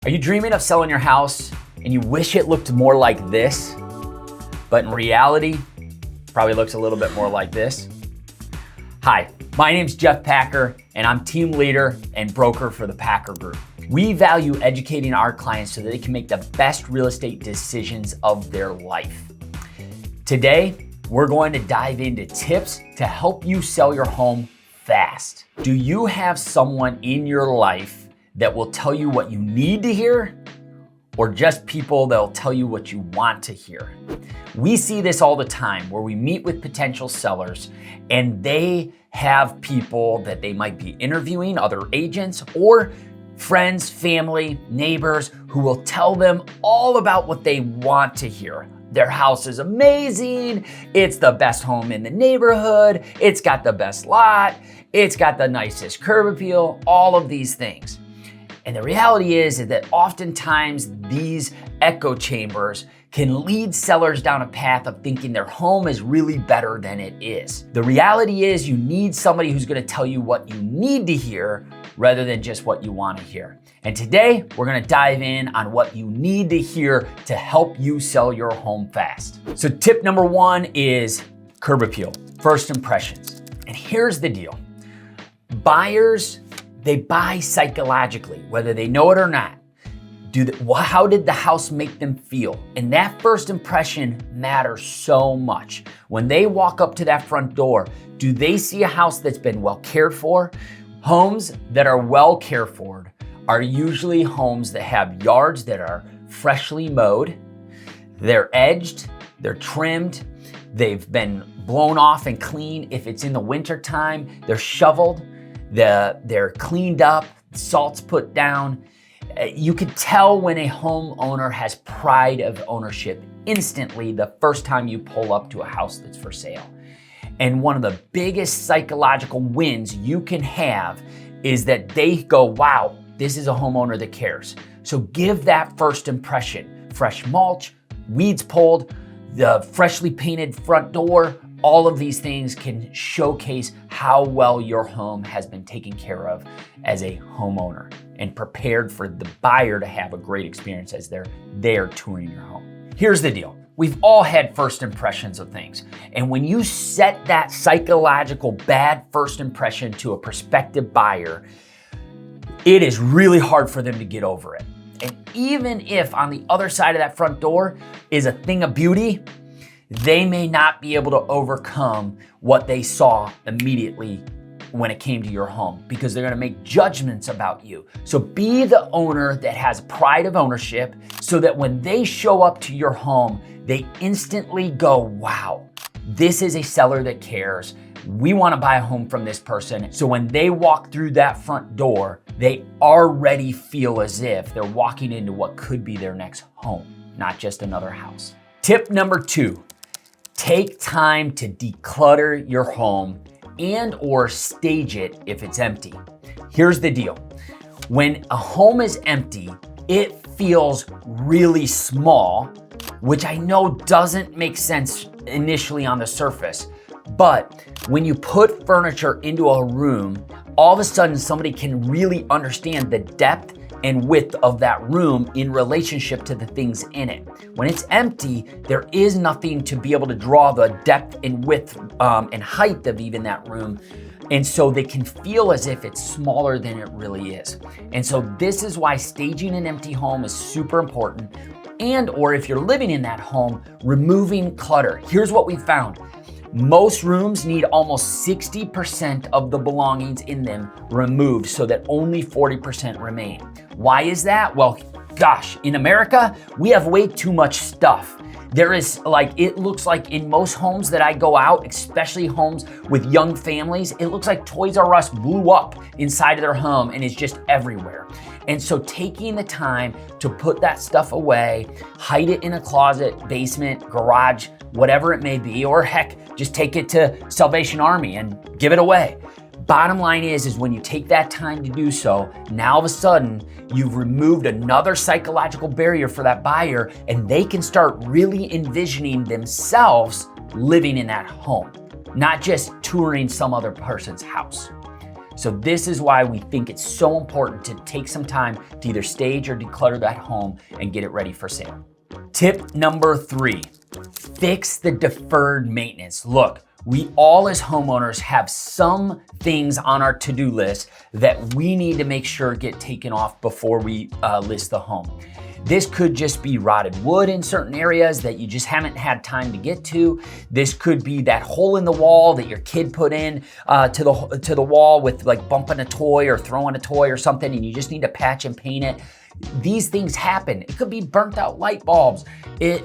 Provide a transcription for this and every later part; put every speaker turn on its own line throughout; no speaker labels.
Are you dreaming of selling your house and you wish it looked more like this, but in reality, probably looks a little bit more like this? Hi, my name's Jeff Packer, and I'm team leader and broker for the Packer Group. We value educating our clients so that they can make the best real estate decisions of their life. Today, we're going to dive into tips to help you sell your home fast. Do you have someone in your life that will tell you what you need to hear, or just people that'll tell you what you want to hear? We see this all the time where we meet with potential sellers and they have people that they might be interviewing, other agents or friends, family, neighbors, who will tell them all about what they want to hear. Their house is amazing. It's the best home in the neighborhood. It's got the best lot. It's got the nicest curb appeal, all of these things. And the reality is that oftentimes these echo chambers can lead sellers down a path of thinking their home is really better than it is. The reality is you need somebody who's gonna tell you what you need to hear rather than just what you wanna hear. And today, we're gonna dive in on what you need to hear to help you sell your home fast. So tip number one is curb appeal, first impressions. And here's the deal. Buyers, they buy psychologically, whether they know it or not. How did the house make them feel? And that first impression matters so much. When they walk up to that front door, do they see a house that's been well cared for? Homes that are well cared for are usually homes that have yards that are freshly mowed, they're edged, they're trimmed, they've been blown off and cleaned. If it's in the winter time, they're shoveled, they're cleaned up, salt's put down. You could tell when a homeowner has pride of ownership instantly the first time you pull up to a house that's for sale. And one of the biggest psychological wins you can have is that they go, wow, this is a homeowner that cares. So give that first impression. Fresh mulch, weeds pulled, the freshly painted front door, all of these things can showcase how well your home has been taken care of as a homeowner and prepared for the buyer to have a great experience as they're there touring your home. Here's the deal. We've all had first impressions of things. And when you set that psychological bad first impression to a prospective buyer, it is really hard for them to get over it. And even if on the other side of that front door is a thing of beauty, they may not be able to overcome what they saw immediately when it came to your home because they're gonna make judgments about you. So be the owner that has pride of ownership so that when they show up to your home, they instantly go, wow, this is a seller that cares. We wanna buy a home from this person. So when they walk through that front door, they already feel as if they're walking into what could be their next home, not just another house. Tip number two. Take time to declutter your home and or stage it if it's empty. Here's the deal. When a home is empty, it feels really small, which I know doesn't make sense initially on the surface. But when you put furniture into a room, all of a sudden somebody can really understand the depth and width of that room in relationship to the things in it. When it's empty, there is nothing to be able to draw the depth and width and height of even that room. And so they can feel as if it's smaller than it really is. And so this is why staging an empty home is super important. And or if you're living in that home, removing clutter. Here's what we found. Most rooms need almost 60% of the belongings in them removed so that only 40% remain. Why is that? Well, gosh, in America, we have way too much stuff. It looks like in most homes that I go out, especially homes with young families, it looks like Toys R Us blew up inside of their home and is just everywhere. And so taking the time to put that stuff away, hide it in a closet, basement, garage, whatever it may be, or heck, just take it to Salvation Army and give it away. Bottom line is when you take that time to do so, now all of a sudden you've removed another psychological barrier for that buyer and they can start really envisioning themselves living in that home, not just touring some other person's house. So this is why we think it's so important to take some time to either stage or declutter that home and get it ready for sale. Tip number 3, fix the deferred maintenance. Look, we all as homeowners have some things on our to-do list that we need to make sure get taken off before we list the home. This could just be rotted wood in certain areas that you just haven't had time to get to. This could be that hole in the wall that your kid put in to the wall with like bumping a toy or throwing a toy or something, and you just need to patch and paint it. These things happen. It could be burnt out light bulbs,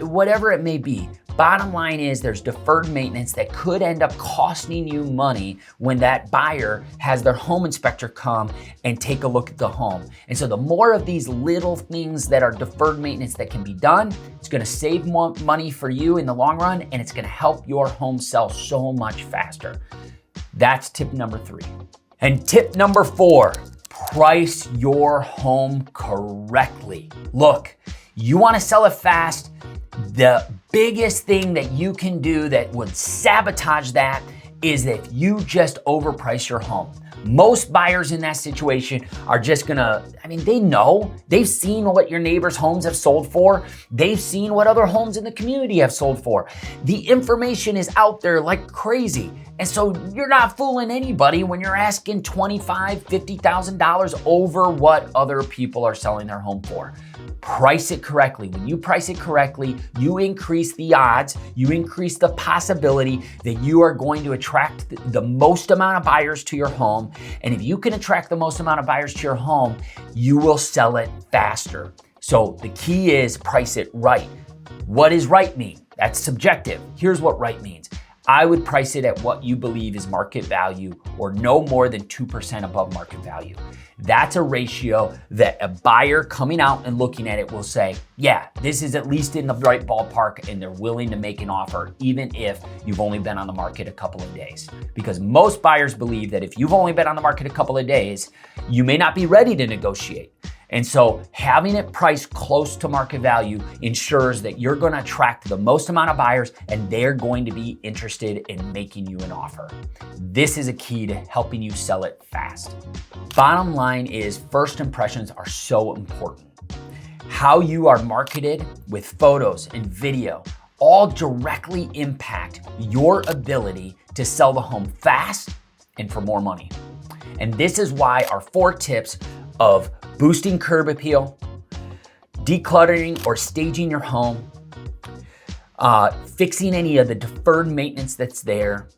whatever it may be. Bottom line is there's deferred maintenance that could end up costing you money when that buyer has their home inspector come and take a look at the home. And so the more of these little things that are deferred maintenance that can be done, it's gonna save more money for you in the long run, and it's gonna help your home sell so much faster. That's tip number 3. And tip number 4, price your home correctly. Look, you wanna sell it fast. The biggest thing that you can do that would sabotage that is if you just overprice your home. Most buyers in that situation are just gonna, they know. They've seen what your neighbors' homes have sold for. They've seen what other homes in the community have sold for. The information is out there like crazy. And so you're not fooling anybody when you're asking $25,000, $50,000 over what other people are selling their home for. Price it correctly. When you price it correctly, you increase the odds, you increase the possibility that you are going to attract the most amount of buyers to your home. And if you can attract the most amount of buyers to your home, you will sell it faster. So the key is price it right. What does right mean? That's subjective. Here's what right means. I would price it at what you believe is market value or no more than 2% above market value. That's a ratio that a buyer coming out and looking at it will say, yeah, this is at least in the right ballpark, and they're willing to make an offer even if you've only been on the market a couple of days. Because most buyers believe that if you've only been on the market a couple of days, you may not be ready to negotiate. And so having it priced close to market value ensures that you're going to attract the most amount of buyers and they're going to be interested in making you an offer. This is a key to helping you sell it fast. Bottom line is first impressions are so important. How you are marketed with photos and video all directly impact your ability to sell the home fast and for more money. And this is why our 4 tips of boosting curb appeal, decluttering or staging your home, fixing any of the deferred maintenance that's there,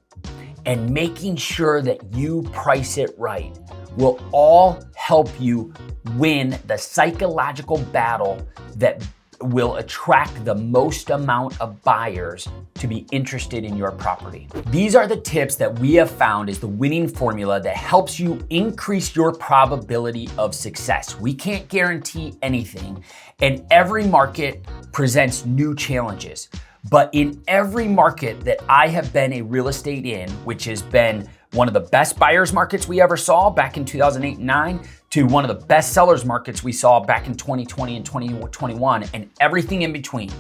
and making sure that you price it right will all help you win the psychological battle that will attract the most amount of buyers to be interested in your property. These are the tips that we have found is the winning formula that helps you increase your probability of success. We can't guarantee anything, and every market presents new challenges. But in every market that I have been a real estate in, which has been one of the best buyers markets we ever saw back in 2008 and 9, to one of the best sellers markets we saw back in 2020 and 2021, and everything in between.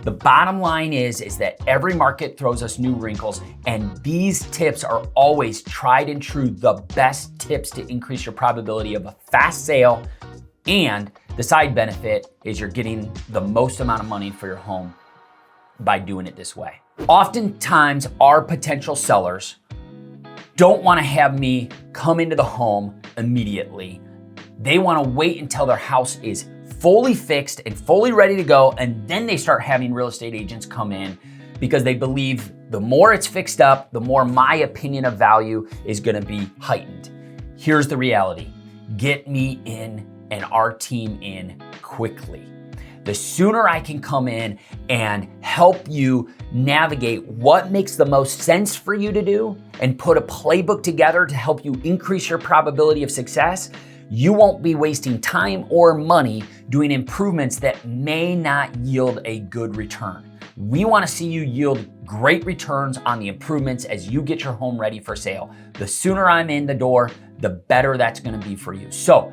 The bottom line is that every market throws us new wrinkles, and these tips are always tried and true, the best tips to increase your probability of a fast sale, and the side benefit is you're getting the most amount of money for your home by doing it this way. Oftentimes, our potential sellers don't want to have me come into the home immediately. They want to wait until their house is fully fixed and fully ready to go, and then they start having real estate agents come in because they believe the more it's fixed up, the more my opinion of value is going to be heightened. Here's the reality. Get me in and our team in quickly. The sooner I can come in and help you navigate what makes the most sense for you to do and put a playbook together to help you increase your probability of success, you won't be wasting time or money doing improvements that may not yield a good return. We want to see you yield great returns on the improvements as you get your home ready for sale. The sooner I'm in the door, the better that's going to be for you. So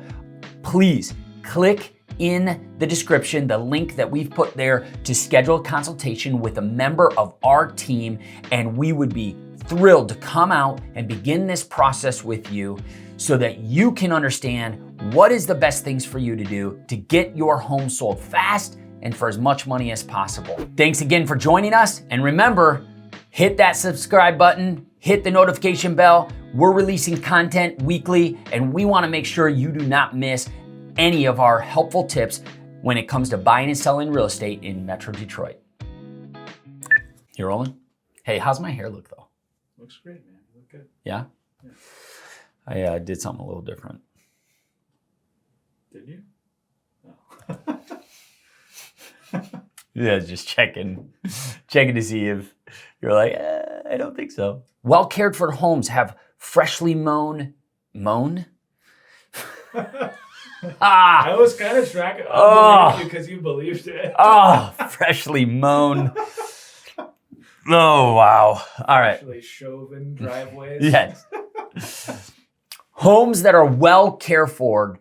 please click in the description, the link that we've put there to schedule a consultation with a member of our team, and we would be thrilled to come out and begin this process with you so that you can understand what is the best things for you to do to get your home sold fast and for as much money as possible. Thanks again for joining us. And remember, hit that subscribe button, hit the notification bell. We're releasing content weekly, and we want to make sure you do not miss any of our helpful tips when it comes to buying and selling real estate in Metro Detroit. You rolling? Hey, how's my hair look though?
Looks great, man. You look good.
Yeah?
Yeah.
I did something a little different.
Did you? No.
Yeah, just checking to see if you're like, I don't think so. Well cared for homes have freshly mown?
I was kind of tracking you because you believed it.
Freshly mown. Oh, wow. All right.
Actually, Chauvin driveways.
Yes. Homes that are well cared for.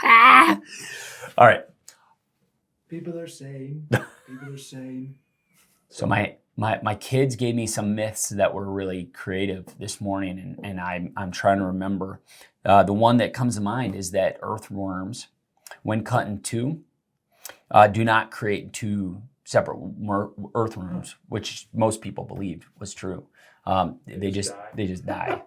All right.
People are saying.
So my kids gave me some myths that were really creative this morning, and I'm trying to remember. The one that comes to mind is that earthworms, when cut in two, do not create two separate earthworms, which most people believed was true. They just die.